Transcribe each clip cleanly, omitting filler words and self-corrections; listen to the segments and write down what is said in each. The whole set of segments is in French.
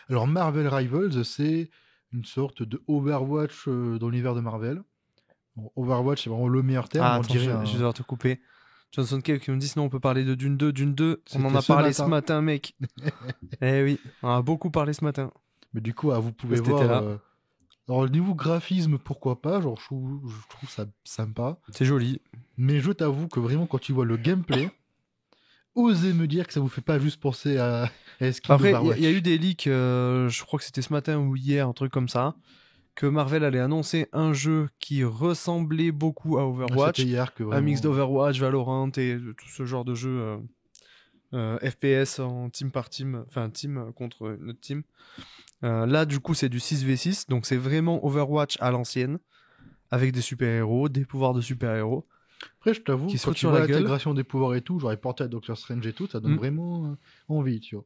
Alors Marvel Rivals, c'est une sorte de Overwatch dans l'univers de Marvel. Bon, Overwatch, c'est vraiment le meilleur terme, Ah, on attends, dirait je vais un... devoir te couper. Johnson Cave qui me dit sinon on peut parler de Dune 2. Dune 2, on en C'était a ce parlé ce matin. matin, mec. Eh oui, on en a beaucoup parlé ce matin. Mais du coup, vous Je sais pas pouvez si t'étais voir... là. Alors, le niveau graphisme, pourquoi pas, genre, je trouve ça sympa. C'est joli. Mais je t'avoue que vraiment, quand tu vois le gameplay, osez me dire que ça vous fait pas juste penser à skin Après, il y a eu d'Overwatch. des leaks, je crois que c'était ce matin ou hier, un truc comme ça, que Marvel allait annoncer un jeu qui ressemblait beaucoup à Ah, c'était Overwatch, hier que un mix vraiment... d'Overwatch, Valorant et tout ce genre de jeu FPS en team par team, enfin team contre une autre team. Là, du coup, c'est du 6v6, donc c'est vraiment Overwatch à l'ancienne, avec des super-héros, des pouvoirs de super-héros, Après, je t'avoue, qui quand sautent tu sur vois la gueule. l'intégration des pouvoirs et tout, genre les portails Doctor Strange et tout, ça donne Mm. vraiment envie, tu vois.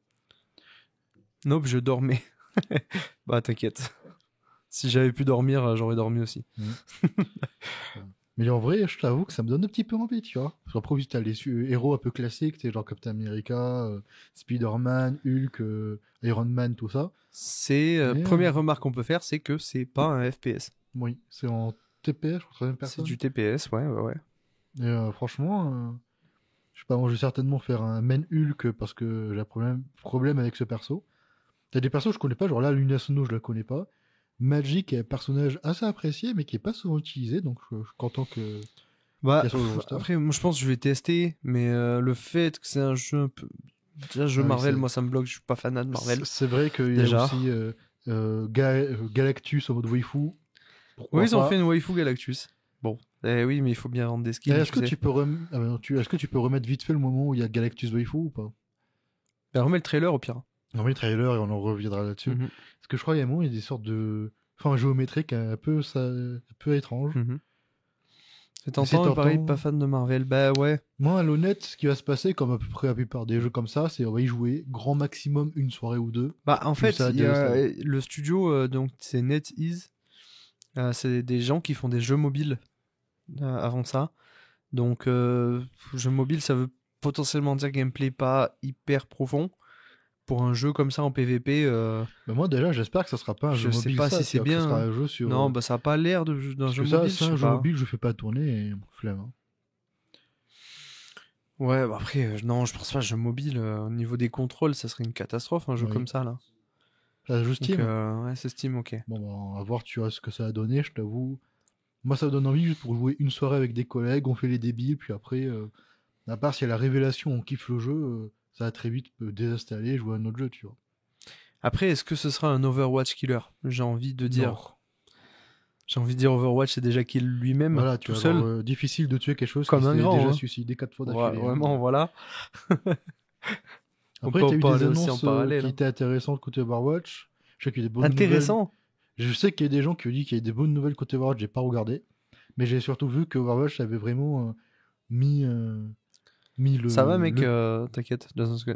Nope, je dormais. Bah, t'inquiète. Si j'avais pu dormir, j'aurais dormi aussi. Mm. Mais en vrai, je t'avoue que ça me donne un petit peu envie, tu vois. Parce qu'après, oui, t'as les héros un peu classiques, t'es genre Captain America, Spider-Man, Hulk, Iron Man, tout ça. C'est Mais première remarque qu'on peut faire, c'est que c'est pas un FPS. oui, c'est en TPS, je crois, troisième C'est personne. du TPS, ouais, ouais, ouais. Et franchement, je sais pas, moi je vais certainement faire un main Hulk parce que j'ai un problème avec ce perso. T'as des persos que je connais pas, genre là, Luna Snow, je la connais pas. Magic est un personnage assez apprécié, mais qui est pas souvent utilisé, donc je suis content qu'il y Bah, a sur le roster. après, moi je pense que je vais tester, mais le fait que c'est un jeu un peu. Déjà, jeu Ah oui, Marvel, moi ça me bloque, je suis pas fanat de Marvel. c'est vrai qu'il y a Déjà. aussi Galactus en mode waifu. Oui, Pourquoi ils ont fait pas? une waifu Galactus. Bon, oui, mais il faut bien rendre des Et skins, tu sais. est-ce que tu peux remettre vite fait le moment où il y a Galactus waifu ou pas? Bah, remets le trailer au pire. On met le trailer et on en reviendra là-dessus. Mhm, Parce que je crois qu'il y a un moment, il y a des sortes de... Enfin, géométriques un peu étranges. mhm. C'est Mais c'est tentant, mais pareil, pas tentant. fan de Marvel. Bah ouais. Moi, à l'honnête, ce qui va se passer, comme à peu près la plupart des jeux comme ça, c'est on va y jouer grand maximum une soirée ou deux. Bah en Puis fait, ça va il y a désinstaller. le studio, donc c'est NetEase. C'est des gens qui font des jeux mobiles avant ça. Donc, jeu mobile, ça veut potentiellement dire gameplay pas hyper profond. Pour un jeu comme ça en PvP, Mais moi, déjà, j'espère que ça sera pas un jeu je sais mobile, pas ça, si tu c'est vois, que ce bien, sera hein. un jeu sur. Non, bah ça a pas l'air d'un Parce jeu que ça, mobile, c'est je un sais jeu pas. mobile, je fais pas tourner et flemme, hein. Ouais, bah après, non, je pense pas, jeu mobile, au niveau des contrôles, ça serait une catastrophe, un jeu comme Oui. ça, là. Ça joue Donc, Steam. ouais, c'est Steam, ok. Bon, bah, on va voir, tu vois, ce que ça a donné, je t'avoue. Moi, ça me donne envie juste pour jouer une soirée avec des collègues, on fait les débiles, puis après, à part s'il y a la révélation, on kiffe le jeu, ça va très vite désinstaller et jouer à un autre jeu, tu vois. Après, est-ce que ce sera un Overwatch killer? Non. J'ai envie de dire Overwatch, c'est déjà kill lui-même, Voilà, tu tout vois, genre, seul, difficile de tuer quelque chose qui comme un s'est grand, déjà hein. suicidé 4 fois d'affilée, hein. Vraiment, voilà. On Après, peut t'as en eu des parler aussi en annonces parallèle, qui hein. étaient intéressantes côté Overwatch. Je sais qu'il y a des bonnes nouvelles. Intéressant. Je sais qu'il y a des gens qui ont dit qu'il y a des bonnes nouvelles côté Overwatch, j'ai pas regardé. Mais j'ai surtout vu que Overwatch avait vraiment mis, mis Ça va, mec, le... t'inquiète,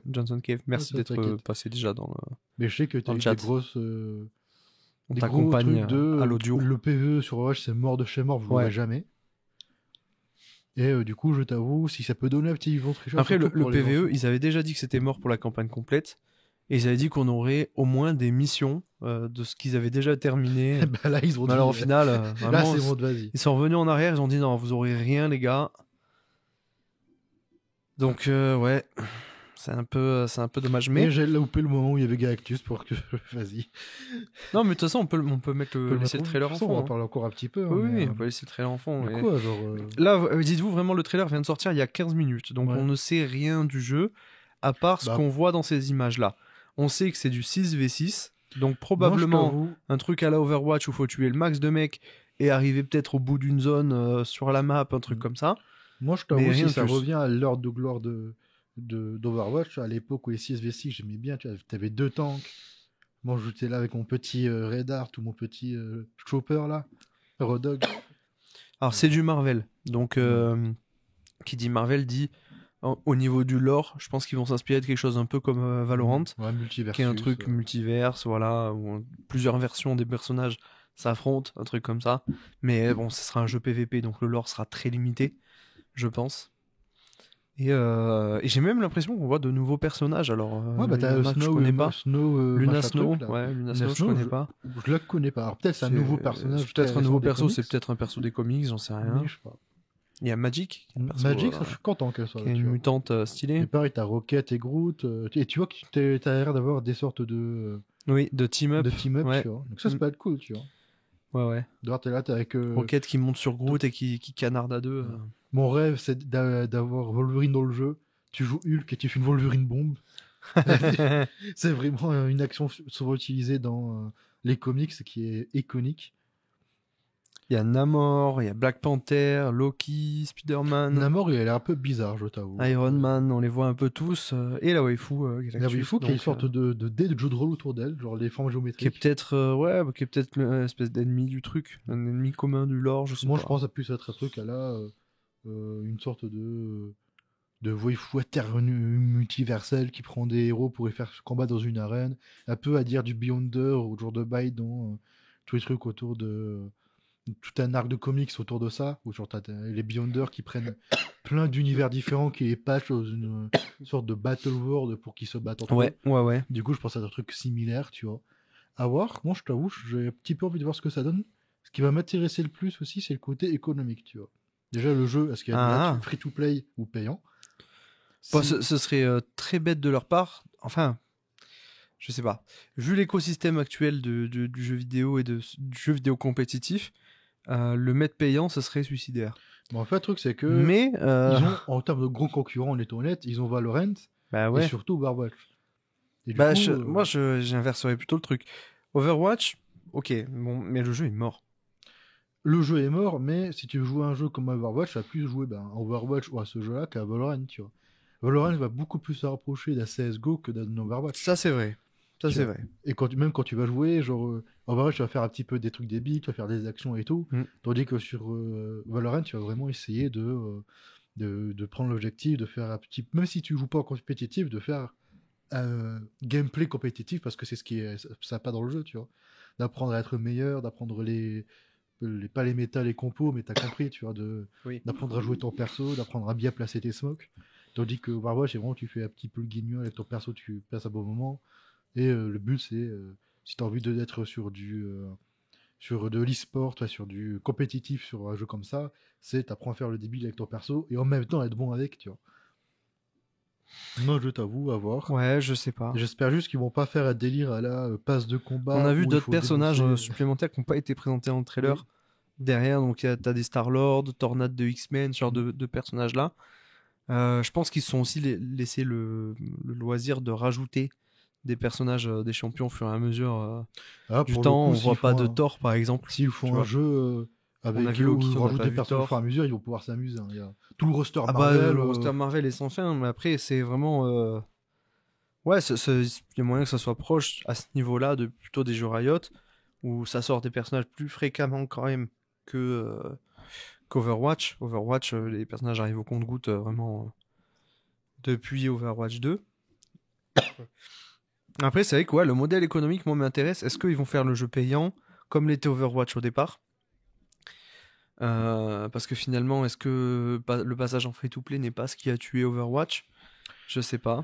Johnson Cave. Ah, Merci ça d'être t'inquiète. passé déjà dans Mais je sais que t'as le eu des chat. grosses... On des gros t'accompagne trucs de... à l'audio. le PvE sur Overwatch, c'est mort de chez mort, je jouerai Ouais. jamais. Et du coup, je t'avoue, si ça peut donner un petit ventre tricheur, Après, surtout le pour les PVE, anciens. ils avaient déjà dit que c'était mort pour la campagne complète. Et ils avaient dit qu'on aurait au moins des missions de ce qu'ils avaient déjà terminé. Bah là, ils ont Mais dit... alors, au final, là, vraiment, c'est bon, vas-y. ils sont revenus en arrière. Ils ont dit non, vous aurez rien, les gars. Donc, ouais, c'est un peu dommage. Et Mais j'ai loupé le moment où il y avait Galactus pour que... Vas-y. non, mais de toute façon, on peut On peut le laisser mettre le de toute trailer en façon, on va fond, en hein. parler encore un petit peu, hein, Oui, mais... oui, on peut laisser le trailer en fond. du Et coup, genre... là, dites-vous vraiment, le trailer vient de sortir il y a 15 minutes. Donc, ouais. on ne sait rien du jeu, à part ce Bah, qu'on voit dans ces images-là. On sait que c'est du 6v6. Donc, moi, je probablement t'avoue... un truc à la Overwatch où il faut tuer le max de mecs et arriver peut-être au bout d'une zone sur la map, un truc comme ça. Moi, je Mais t'avoue, si rien de ça plus. revient à l'heure de gloire d'Overwatch, à l'époque où les 6v6, j'aimais bien, tu avais deux tanks. Moi, j'étais là avec mon petit Redheart ou mon petit Chopper, là. Rodog. Alors, c'est du Marvel. Donc, Ouais. qui dit Marvel dit au niveau du lore, je pense qu'ils vont s'inspirer de quelque chose un peu comme Valorant, Ouais, qui est un Multiversus. truc multiverse, voilà, où plusieurs versions des personnages s'affrontent, un truc comme ça. Mais bon, ce sera un jeu PVP, donc le lore sera très limité, je pense. Et j'ai même l'impression qu'on voit de nouveaux personnages. Alors, Ouais, bah il y t'as en a que je Snow, connais pas. Luna machin Snow, truc, là. ouais, Luna Luna Snow, je Snow, connais pas. je la connais pas. Alors peut-être c'est un nouveau C'est personnage très peut-être un nouveau récent des perso, c'est comics, peut-être un perso des comics, j'en sais rien. mais je sais pas. Il y a Magic, qui est un perso, Magic, ça, je suis content qu'elle soit qui là, est tu une vois. mutante Et stylée. pareil, t'as Rocket et Groot, et tu vois que t'as l'air d'avoir des sortes Oui, de Team Up. de team-up, Ouais. tu vois. Donc ça, Mm. peut être cool, tu vois. Ouais, ouais. D'ailleurs, t'es là, t'es avec... Rocket qui monte sur Groot et qui canarde à deux. Mon rêve, c'est d'avoir Wolverine dans le jeu. Tu joues Hulk et tu fais une Wolverine bombe. C'est vraiment une action souvent utilisée dans les comics qui est iconique. Il y a Namor, il y a Black Panther, Loki, Spider-Man, Namor, il a l'air un peu bizarre, je t'avoue. Iron Man, on les voit un peu tous. Et la waifu Il Galactus. faut qu'il y ait une donc, sorte de dé de jeu de rôle autour d'elle, genre les formes qui est géométriques. peut-être qui est peut-être l'espèce d'ennemi du truc, un ennemi commun du lore, je sais Moi, pas. je pense que ça puisse être un truc à la une sorte de waifu multiverselle qui prend des héros pour les faire combattre dans une arène, un peu à dire du Beyonder ou Jour de Bail dans tous les trucs autour de tout un arc de comics autour de ça, où genre t'as les Beyonder qui prennent plein d'univers différents, qui les patchent dans une sorte de battle world pour qu'ils se battent entre eux. Ouais, ouais, ouais. Du coup, je pense à des trucs similaires, tu vois. À voir, moi je t'avoue, j'ai un petit peu envie de voir ce que ça donne. Ce qui va m'intéresser le plus aussi, c'est le côté économique, tu vois. Déjà, le jeu, est-ce qu'il y a free to play ou payant? Bon, ce serait très bête de leur part. Enfin, je sais pas. Vu l'écosystème actuel du jeu vidéo et du jeu vidéo compétitif, le mettre payant, ce serait suicidaire. Bon, en fait, le truc, c'est que Mais ils ont, en termes de gros concurrents, on est honnête, ils ont Valorant bah ouais. et surtout Overwatch. Et du Bah, coup, moi, j'inverserais plutôt le truc. Overwatch, ok, bon, mais le jeu est mort. le jeu est mort, mais si tu veux jouer à un jeu comme Overwatch, tu vas plus jouer à Overwatch ou à ce jeu-là qu'à Valorant, tu vois. Valorant va beaucoup plus se rapprocher d'un CSGO que d'un Overwatch. Ça, c'est vrai. Ça, Tu c'est vois. vrai. Et même quand tu vas jouer, genre Overwatch, tu vas faire un petit peu des trucs débiles, tu vas faire des actions et tout. Tandis que sur Valorant, tu vas vraiment essayer de prendre l'objectif, de faire un petit. Même si tu joues pas en compétitif, de faire un gameplay compétitif parce que c'est ce qui est sympa dans le jeu, tu vois. D'apprendre à être meilleur, d'apprendre pas les méta, les compos, mais t'as compris, tu vois, d'apprendre à jouer ton perso, d'apprendre à bien placer tes smokes. Tandis que Overwatch, c'est vraiment, tu fais un petit peu le guignol avec ton perso, tu places à bon moment. Et le but, c'est, si tu as envie d'être sur de l'e-sport, sur du compétitif, sur un jeu comme ça, c'est t'apprends à faire le débile avec ton perso et en même temps être bon avec, tu vois. Moi, je t'avoue, à voir. Ouais, je sais pas. J'espère juste qu'ils vont pas faire un délire à la passe de combat. On a vu où il d'autres faut personnages débourser- supplémentaires qui n'ont pas été présentés en trailer. Oui. Derrière, donc t'as des Star-Lord, Tornade de X-Men, ce genre de personnages-là. Je pense qu'ils se sont aussi laissé le loisir de rajouter des personnages des champions au fur et à mesure du pour le temps. coup, On s'ils voit pas font de un- Thor, par exemple. S'ils tu font un vois. jeu On a avec vu Loki, où ils on n'a rajoutent pas des vu personnages au Thor. fur et à mesure, ils vont pouvoir s'amuser. Il y a tout le roster Ah Marvel. le roster Marvel est sans fin, mais après, c'est vraiment... Ouais, il y a moyen que ça soit proche à ce niveau-là de plutôt des jeux Riot, où ça sort des personnages plus fréquemment quand même qu'Overwatch. Overwatch, les personnages arrivent au compte-gouttes vraiment depuis Overwatch 2. Après, c'est vrai que ouais, le modèle économique, moi, m'intéresse. Est-ce qu'ils vont faire le jeu payant comme l'était Overwatch au départ? Parce que finalement, est-ce que le passage en free-to-play n'est pas ce qui a tué Overwatch? Je sais pas.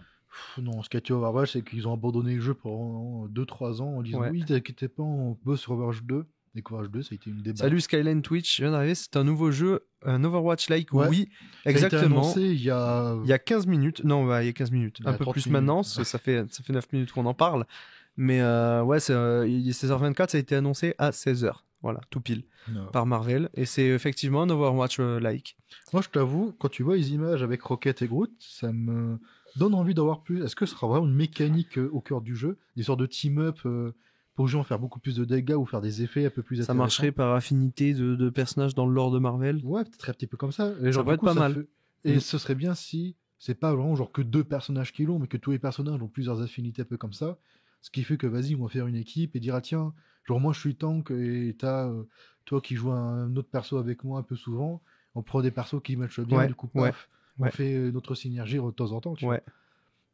Non, ce qui a tué Overwatch, c'est qu'ils ont abandonné le jeu pendant 2-3 ans en disant Ouais. oui, t'inquiète pas, on bosse sur Overwatch 2. Et qu'Overwatch 2, ça a été une débat. Salut Skyline Twitch, je viens d'arriver, c'est un nouveau jeu, un Overwatch-like, Ouais. oui, Ça a été exactement. annoncé il y a... Il y a 15 minutes, non, ouais, il y a 15 minutes, Il y a un peu 30 plus minutes. maintenant, parce que ça fait 9 minutes qu'on en parle. Mais ouais, c'est 16h24, ça a été annoncé à 16h, voilà, tout pile, Non. par Marvel. Et c'est effectivement un Overwatch-like. Moi, je t'avoue, quand tu vois les images avec Rocket et Groot, ça me donne envie d'en voir plus. Est-ce que ce sera vraiment une mécanique au cœur du jeu? Des sortes de team-up pour jouer, faire beaucoup plus de dégâts ou faire des effets un peu plus Ça intéressants? marcherait par affinité de personnages dans le lore de Marvel. Ouais, peut-être un petit peu comme ça. Et Ça genre, pourrait du coup, être pas mal. Et ce serait bien si c'est pas vraiment genre que 2 personnages qui l'ont, mais que tous les personnages ont plusieurs affinités un peu comme ça. Ce qui fait que vas-y, on va faire une équipe et dire ah tiens, genre moi je suis tank et t'as toi qui joues un autre perso avec moi un peu souvent. On prend des persos qui matchent bien, Ouais, du coup ouais, paf, on ouais. fait notre synergie de temps en temps. Tu Ouais. vois.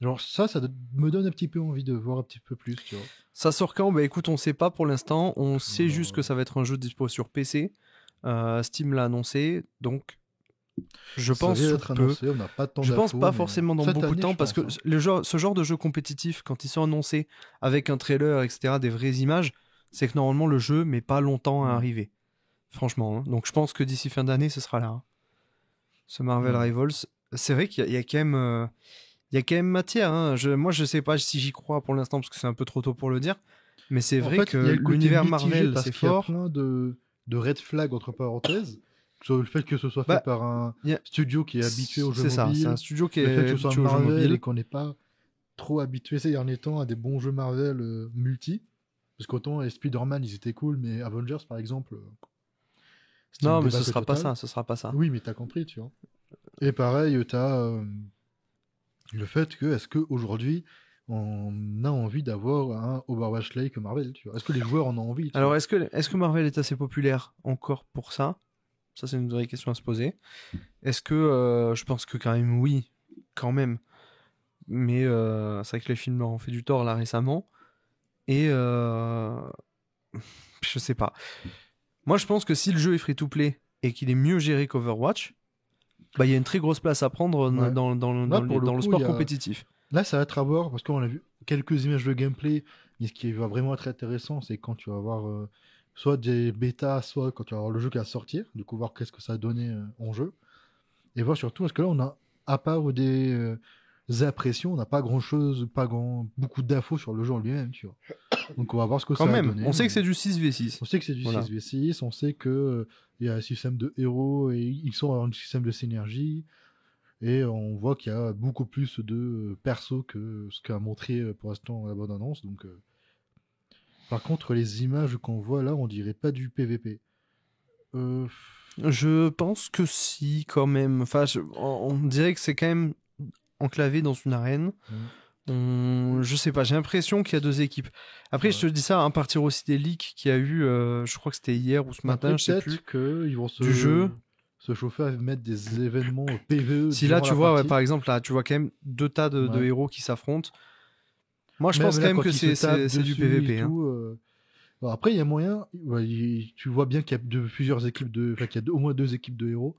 Genre ça me donne un petit peu envie de voir un petit peu plus. Tu vois. Ça sort quand? Bah écoute, on sait pas pour l'instant. On sait juste que ça va être un jeu dispo sur PC. Steam l'a annoncé, donc Je Ça pense vient sous d'être peu. annoncé, on n'a pas tant Je pense d'infos, pas mais forcément dans cette beaucoup de année, temps je parce que pense, hein. ce genre de jeux compétitifs, quand ils sont annoncés avec un trailer, etc., des vraies images, c'est que normalement le jeu met pas longtemps à Ouais. arriver. Franchement. Hein. Donc je pense que d'ici fin d'année, ce sera là. Hein. Ce Marvel Ouais. Rivals. C'est vrai qu'il y a quand même. Il y a quand même matière. Hein. Moi, je sais pas si j'y crois pour l'instant parce que c'est un peu trop tôt pour le dire. Mais c'est En vrai fait, que il y a le côté l'univers mitigé Marvel, parce c'est qu'il y a fort. plein de red flags, entre parenthèses, sur le fait que ce soit fait Bah, par un il y a- studio qui est habitué aux jeux c'est ça. C'est un mobiles, studio qui le fait est que ce soit habitué aux jeux Marvel mobiles. et qu'on n'est pas trop habitué ces derniers temps à des bons jeux Marvel multi. Parce qu'autant les Spider-Man, ils étaient cool, mais Avengers, par exemple, c'était une Non, mais ce débâcle sera pas totale. ça. Ce sera pas ça. Oui, mais t'as compris, tu vois. Et pareil, t'as le fait que, est-ce qu'aujourd'hui, on a envie d'avoir un Overwatch-like Marvel, tu vois. Est-ce que les joueurs en ont envie, tu vois. Alors, est-ce que Marvel est assez populaire encore pour ça? Ça, c'est une vraie question à se poser. Est-ce que je pense que quand même oui, quand même. Mais c'est vrai que les films leur ont fait du tort là récemment. Et je sais pas. Moi, je pense que si le jeu est free-to-play et qu'il est mieux géré qu'Overwatch, bah il y a une très grosse place à prendre Ouais. Là, pour le dans le coup, il sport y a... compétitif. Là, ça va être à voir, parce qu'on a vu quelques images de gameplay, mais ce qui va vraiment être intéressant, c'est quand tu vas voir soit des bêtas, soit quand tu vas voir le jeu qui va sortir, du coup, voir qu'est-ce que ça a donné en jeu, et voir surtout, parce que là, on a, à part des impressions, on n'a pas grand-chose, beaucoup d'infos sur le jeu en lui-même, tu vois. Donc, on va voir ce que Quand ça a même, donné. on sait que Mais c'est du 6v6. on sait que c'est du Voilà. 6v6, on sait que il y a un système de héros, et ils sont dans un système de synergie. Et on voit qu'il y a beaucoup plus de persos que ce qu'a montré pour l'instant la bande-annonce. Donc, par contre, les images qu'on voit là, on dirait pas du PVP. Euh, Je pense que si, quand même. Enfin, on dirait que c'est quand même enclavé dans une arène. Je sais pas, j'ai l'impression qu'il y a deux équipes. Après, Ouais. je te dis ça à partir aussi des leaks qu'il y a eu, je crois que c'était hier ou ce matin, Après, je sais plus, peut-être qu'ils vont du jeu. se chauffer à mettre des événements PVE Si là, durant tu la vois, ouais, partie. par exemple, là, tu vois quand même deux tas de Ouais. héros qui s'affrontent. Moi, je Même pense là, quand même quand que ils se tapent c'est du dessus et PVP. Hein. tout. Bon, après, il y a moyen. Ouais, tu vois bien qu'il y a plusieurs équipes enfin, qu'il y a au moins 2 équipes de héros.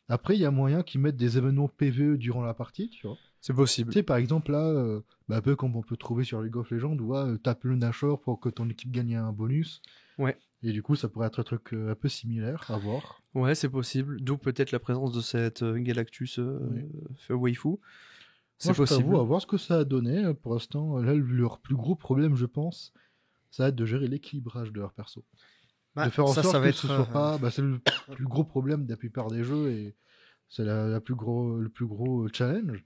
Après, il y a moyen qu'ils mettent des événements PVE durant la partie, tu vois. C'est possible. Tu sais, par exemple, là, un peu comme on peut trouver sur League of Legends, où tape le Nashor pour que ton équipe gagne un bonus. Ouais. Et du coup, ça pourrait être un truc un peu similaire à voir. Ouais, c'est possible. D'où peut-être la présence de cette Galactus Oui. waifu. C'est Moi, je t'avoue, possible. à voir ce que ça a donné. Pour l'instant, là, leur plus gros problème, je pense, ça va être de gérer l'équilibrage de leur perso. Bah, De faire en ça sorte va que être. ce soit pas. C'est le plus gros problème de la plupart des jeux et c'est le plus gros challenge.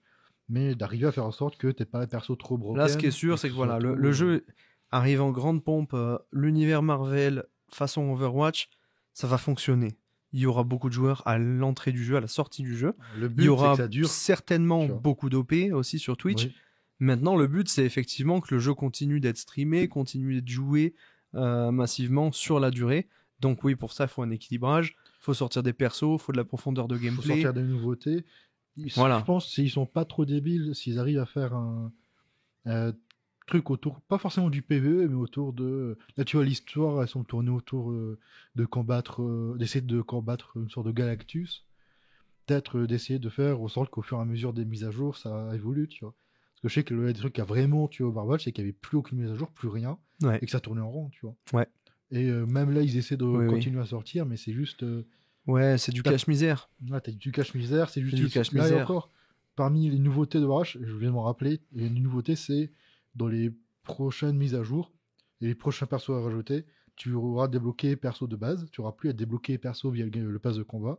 Mais d'arriver à faire en sorte que t'aies pas un perso trop broken. Là, ce qui est et sûr, c'est que ce soit voilà, tout, le jeu arrive en grande pompe. L'univers Marvel façon Overwatch, ça va fonctionner. Il y aura beaucoup de joueurs à l'entrée du jeu, à la sortie du jeu. Le Il but, y c'est aura que ça dure. certainement tu vois. beaucoup d'OP aussi sur Twitch. Oui. Maintenant, le but, c'est effectivement que le jeu continue d'être streamé, continue d'être joué massivement sur la durée. Donc oui, pour ça, il faut un équilibrage. Il faut sortir des persos, il faut de la profondeur de Faut gameplay. sortir des nouveautés. Voilà. Je pense s'ils sont pas trop débiles, s'ils arrivent à faire un truc autour, pas forcément du PvE, mais autour de. Là, tu vois, l'histoire, elles sont tournées autour de combattre, d'essayer de combattre une sorte de Galactus. Peut-être d'essayer de faire en sorte qu'au fur et à mesure des mises à jour, ça évolue, tu vois. Parce que je sais que le des trucs qui a vraiment tué Overwatch, c'est qu'il n'y avait plus aucune mise à jour, plus rien, Ouais. et que ça tournait en rond, tu vois. Ouais. Et même là, ils essaient de Oui, oui. continuer à sortir, mais c'est juste. Ouais, c'est du cache-misère. Là, t'as du cache-misère, c'est juste du là, cache-misère. et encore, parmi les nouveautés de Overwatch, je viens de m'en rappeler, il y a une nouveauté, c'est dans les prochaines mises à jour, et les prochains persos à rajouter, tu auras débloqué perso de base, tu auras plus à débloquer perso via le pass de combat.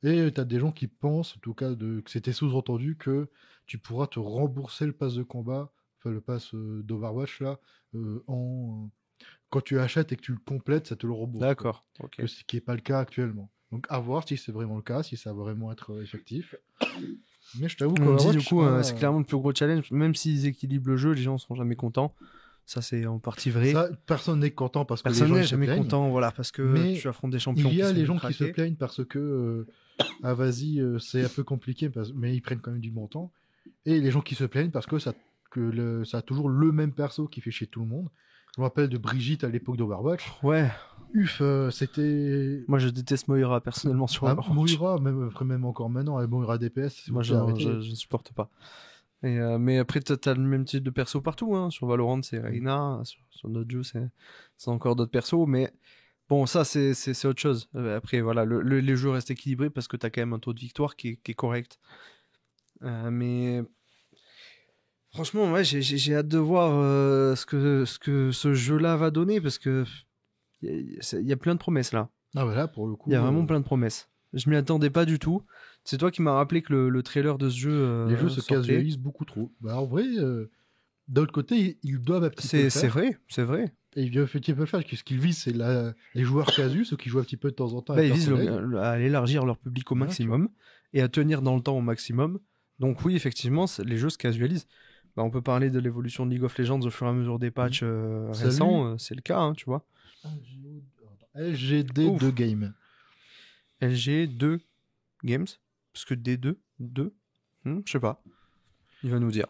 Et tu as des gens qui pensent, en tout cas, que c'était sous-entendu que tu pourras te rembourser le pass de combat, enfin le pass d'Overwatch là, quand tu achètes et que tu le complètes, ça te le rembourse. D'accord. Ok. Ce qui n'est pas le cas actuellement. Donc à voir si c'est vraiment le cas, si ça va vraiment être effectif. Mais je t'avoue On dit qu'Overwatch, du coup, c'est clairement le plus gros challenge. Même s'ils équilibrent le jeu, les gens ne seront jamais contents. Ça, c'est en partie vrai. ça, personne n'est content parce que Personne les gens n'est se jamais plaignent. content, voilà, parce que Mais tu affrontes des champions. Il y a qui les sont gens qui se craqués. plaignent parce que ah vas-y, c'est un peu compliqué, mais ils prennent quand même du bon temps. Et les gens qui se plaignent parce que que ça a toujours le même perso qui fait chez tout le monde. Je me rappelle de Brigitte à l'époque d'Overwatch. Ouais. C'était... Moi, je déteste Moira personnellement sur Overwatch. Moira, même encore maintenant, Moira DPS. Moi, je ne supporte pas. Mais après, t'as le même type de perso partout. Hein. Sur Valorant, c'est Reyna. Sur d'autres jeux, c'est encore d'autres persos. Mais bon, ça, c'est autre chose. Après, voilà, les jeux restent équilibrés parce que t'as quand même un taux de victoire qui est correct. Mais franchement, ouais, j'ai hâte de voir ce que ce jeu-là va donner parce que il y a plein de promesses là. Ah bah là, pour le coup... Il y a vraiment plein de promesses. Je m'y attendais pas du tout. C'est toi qui m'as rappelé que le trailer de ce jeu les jeux se sortait. casualisent beaucoup trop. Bah, en vrai, d'un autre côté, ils doivent un petit peu le faire. C'est vrai. Et ils peuvent le faire, parce que ce qu'ils visent, c'est les joueurs casus, ceux qui jouent un petit peu de temps en temps. Bah, ils visent à élargir leur public au maximum et à tenir dans le temps au maximum. Donc oui, effectivement, les jeux se casualisent. Bah, on peut parler de l'évolution de League of Legends au fur et à mesure des patchs récents. C'est le cas, hein, tu vois. LGD 2 Game. LG2 Games. Parce que D2, je sais pas. Il va nous dire.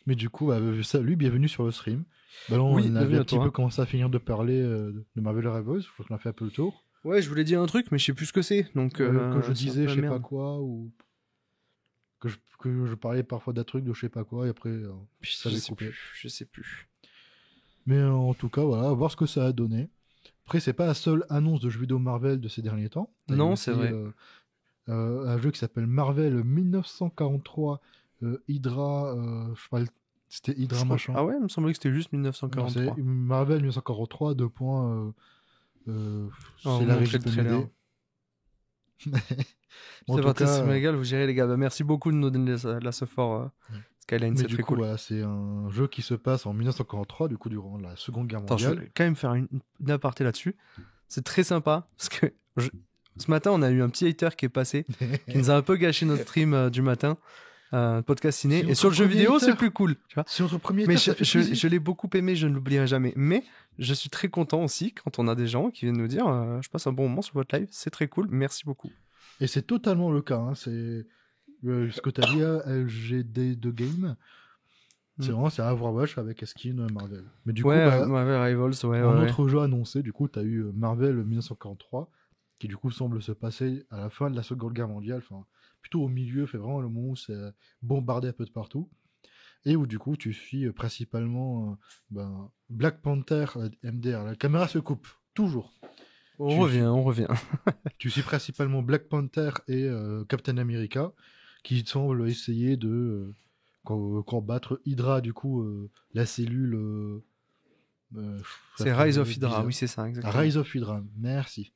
Mais du coup, salut, bienvenue sur le stream. Bah là, Oui, on avait un petit toi. peu commencé à finir de parler de Marvel Rivals. Je crois qu'on a fait un peu le tour. Ouais, je voulais dire un truc, mais je sais plus ce que c'est. Donc, que je c'est disais un peu je sais merde. pas quoi, ou que je parlais parfois d'un truc de je sais pas quoi, et après, ça avait coupé. Je sais plus. Mais en tout cas, voilà, voir ce que ça a donné. Après, c'est pas la seule annonce de jeux vidéo Marvel de ces derniers temps. Non, c'est vrai. Un jeu qui s'appelle Marvel 1943 Hydra, je sais pas, c'était Hydra machin. Ah ouais, il me semblait que c'était juste Non, 1943. c'est Marvel 1943, deux points. C'est la régie le trailer. En C'est tout parti, cas, ça me régale, vous gérez les gars. Bah, merci beaucoup de nous donner la support Skyline, mais c'est du très coup, cool. voilà, c'est un jeu qui se passe en 1943, du coup, durant la Seconde Guerre Attends, je mondiale. vais quand même faire une aparté là-dessus. C'est très sympa parce que ce matin, on a eu un petit hater qui est passé, qui nous a un peu gâché notre stream du matin, podcast ciné. C'est Et sur le jeu notre vidéo, premier c'est plus cool. Tu vois. C'est notre premier Mais test, ça fait plaisir. je l'ai beaucoup aimé, je ne l'oublierai jamais. Mais je suis très content aussi quand on a des gens qui viennent nous dire je passe un bon moment sur votre live, c'est très cool, merci beaucoup. Et c'est totalement le cas. Hein. C'est ce que tu as dit à LGD de Game. C'est vraiment c'est un Overwatch avec un skin Marvel. Mais du coup, Marvel Rivals, un autre jeu annoncé, du coup, tu as eu Marvel 1943, qui du coup semble se passer à la fin de la Seconde Guerre mondiale, enfin plutôt au milieu, fait vraiment le moment où c'est bombardé un peu de partout. Et où du coup, tu suis principalement Black Panther MDR. La caméra se coupe, toujours. On revient. Tu suis principalement Black Panther et Captain America, qui semblent essayer de combattre Hydra, du coup, la cellule... c'est Rise of Hydra, oui c'est ça, exactement. Rise of Hydra, merci.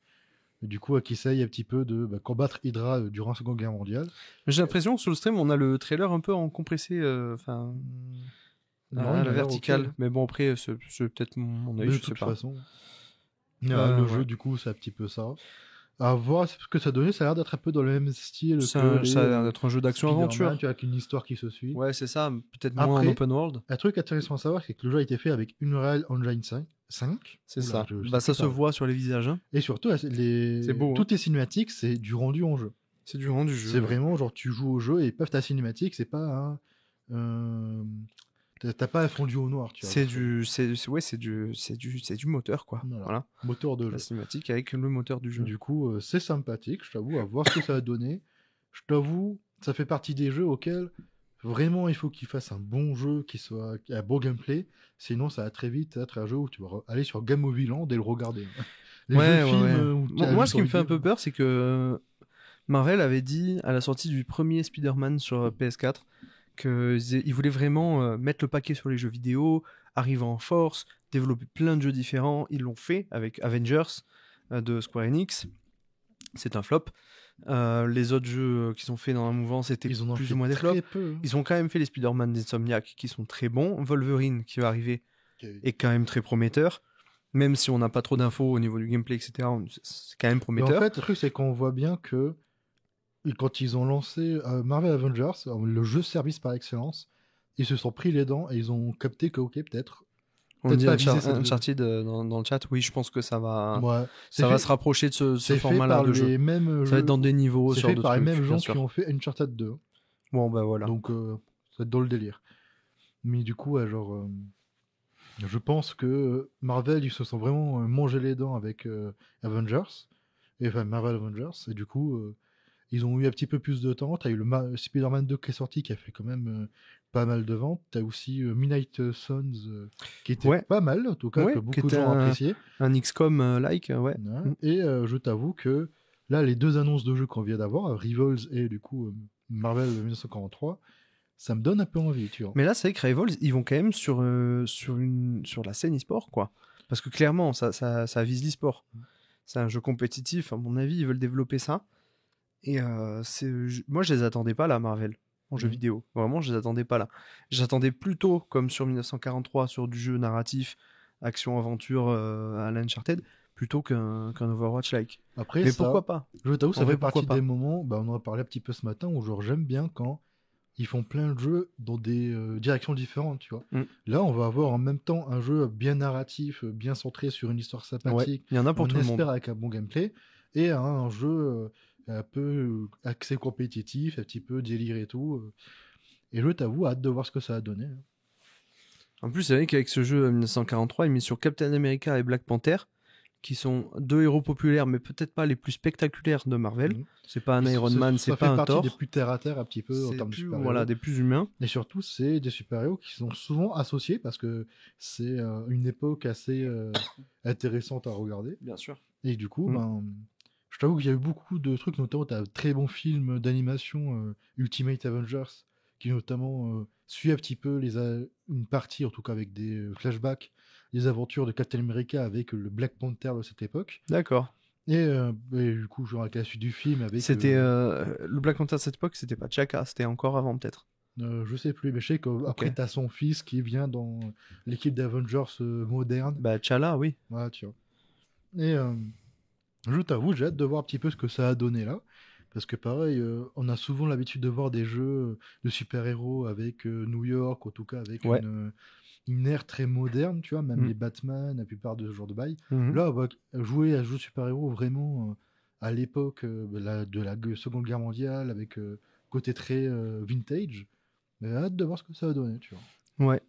Et du coup, qui essaye un petit peu de combattre Hydra durant la Seconde Guerre mondiale. J'ai l'impression que sur le stream, on a le trailer un peu en compressé, à la verticale. Okay. Mais bon, après, c'est peut-être mon œil, je sais pas. De toute façon, le jeu, du coup, c'est un petit peu ça. À voir ce que ça donnait, ça a l'air d'être un peu dans le même style. Ça a l'air d'être un jeu d'action-aventure. Tu as une histoire qui se suit. Ouais, c'est ça, peut-être moins en open world. Un truc intéressant à savoir, c'est que le jeu a été fait avec Unreal Engine 5. C'est ça. Ça se voit sur les visages. Hein. Et surtout, c'est beau, toutes les cinématiques, c'est du rendu en jeu. C'est du rendu jeu. C'est vraiment genre tu joues au jeu et peuvent ta cinématique, c'est pas t'as pas un fondu au noir, tu vois. C'est du moteur quoi. Voilà. Moteur de jeu. La cinématique avec le moteur du jeu. Du coup, c'est sympathique, je t'avoue, à voir ce que ça va donner. Je t'avoue, ça fait partie des jeux auxquels vraiment il faut qu'il fasse un bon jeu, qu'il soit un bon gameplay. Sinon, ça va très vite être un jeu où tu vas aller sur Game Movie Land et le regarder. Moi, ce qui me fait un peu peur, c'est que Marvel avait dit à la sortie du premier Spider-Man sur PS4 qu'ils voulaient vraiment mettre le paquet sur les jeux vidéo, arriver en force, développer plein de jeux différents. Ils l'ont fait avec Avengers de Square Enix. C'est un flop. Les autres jeux qui sont faits dans la mouvance c'était plus ou moins des flops. Ils ont quand même fait les Spider-Man d'Insomniac qui sont très bons. Wolverine qui va arriver est quand même très prometteur. Même si on n'a pas trop d'infos au niveau du gameplay, etc., c'est quand même prometteur. Mais en fait, le truc, c'est qu'on voit bien que quand ils ont lancé Marvel Avengers, le jeu service par excellence, ils se sont pris les dents et ils ont capté que, ok, peut-être... On dit Uncharted dans le chat, oui, je pense que ça va, va se rapprocher de ce format-là de jeu. Ça va être dans des niveaux, c'est fait par les mêmes gens qui ont fait Uncharted 2. Bon, bah voilà. Donc, ça va être dans le délire. Mais du coup, ouais, genre, je pense que Marvel, ils se sont vraiment mangé les dents avec Avengers, enfin Marvel Avengers, et du coup, ils ont eu un petit peu plus de temps. T'as eu le Spider-Man 2 qui est sorti, qui a fait quand même pas mal de ventes. T'as aussi Midnight Suns, qui était Ouais, pas mal, en tout cas, que ouais, qui beaucoup de était gens ont apprécié. un XCOM-like, ouais. Ouais. Mm. Et je t'avoue que là, les deux annonces de jeux qu'on vient d'avoir, Rivals et du coup Marvel 1943, ça me donne un peu envie, tu vois. Mais là, c'est vrai que Rivals, ils vont quand même sur la scène e-sport, quoi. Parce que clairement, ça vise l'e-sport. C'est un jeu compétitif, à mon avis, ils veulent développer ça. Et moi, je les attendais pas là, Marvel, en jeu Mhm. vidéo. Vraiment, je les attendais pas là. J'attendais plutôt, comme sur 1943, sur du jeu narratif, action-aventure à l'Uncharted, plutôt qu'un Overwatch-like. Après, Mais ça, pourquoi pas? je t'avoue, En ça vrai, fait pourquoi partie des pas? moments, bah, on en a parlé un petit peu ce matin, où genre j'aime bien quand ils font plein de jeux dans des directions différentes, tu vois. Mm. Là, on va avoir en même temps un jeu bien narratif, bien centré sur une histoire Ouais, sympathique, il y en a pour on tout le monde. espère avec un bon gameplay, et un jeu un peu axé compétitif, un petit peu délire et tout. Et je t'avoue, hâte de voir ce que ça a donné. En plus, c'est vrai qu'avec ce jeu 1943, il met sur Captain America et Black Panther, qui sont deux héros populaires, mais peut-être pas les plus spectaculaires de Marvel. Mhm. C'est pas un Iron Man, c'est Ça pas fait un partie des Thor. plus terre à terre un petit peu en C'est termes de plus, super-héros. voilà, des plus humains. Et surtout, c'est des super-héros qui sont souvent associés parce que c'est une époque assez intéressante à regarder. Bien sûr. Et du coup, Mm. ben, je t'avoue qu'il y a eu beaucoup de trucs, notamment, tu as un très bon film d'animation Ultimate Avengers, qui notamment suit un petit peu une partie, en tout cas avec des flashbacks, les aventures de Captain America avec le Black Panther de cette époque. D'accord. Et du coup, genre avec la suite du film, avec C'était le Black Panther de cette époque, c'était pas T'Chaka, c'était encore avant peut-être. je sais plus, mais je sais qu'après, Ok. tu as son fils qui vient dans l'équipe d'Avengers moderne. Bah T'Challa, oui. Voilà, tu vois. Et je t'avoue, j'ai hâte de voir un petit peu ce que ça a donné là. Parce que pareil, on a souvent l'habitude de voir des jeux de super-héros avec New York, en tout cas avec Ouais. une ère très moderne, tu vois, même Mm. les Batman, la plupart de ce genre de bail. Mhm. Là, on va jouer à un jeu de super-héros vraiment à l'époque de la Seconde Guerre mondiale, avec côté très vintage. Mais hâte de voir ce que ça va donner, tu vois. Ouais,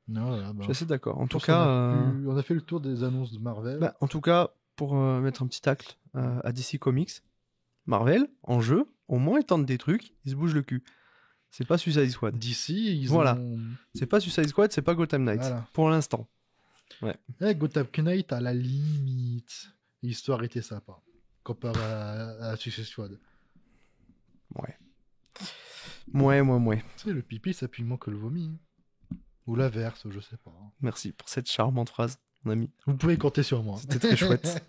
Non, voilà, je suis assez d'accord. En je tout pense qu'on a, cas, on a fait le tour des annonces de Marvel. pour mettre un petit tacle à DC Comics, Marvel, en jeu, au moins ils tentent des trucs, ils se bougent le cul. C'est pas Suicide Squad. D'ici, ils Voilà. ont. C'est pas Suicide Squad, c'est pas Gotham Knights. Voilà. Pour l'instant. Gotham Knight, à la limite, l'histoire était sympa, comparé à Suicide Squad. Ouais. Ouais. Tu sais, le pipi, ça pue moins que le vomi. Hein. Ou l'inverse, je sais pas. Merci pour cette charmante phrase, mon ami. Vous pouvez compter sur moi. C'était très chouette.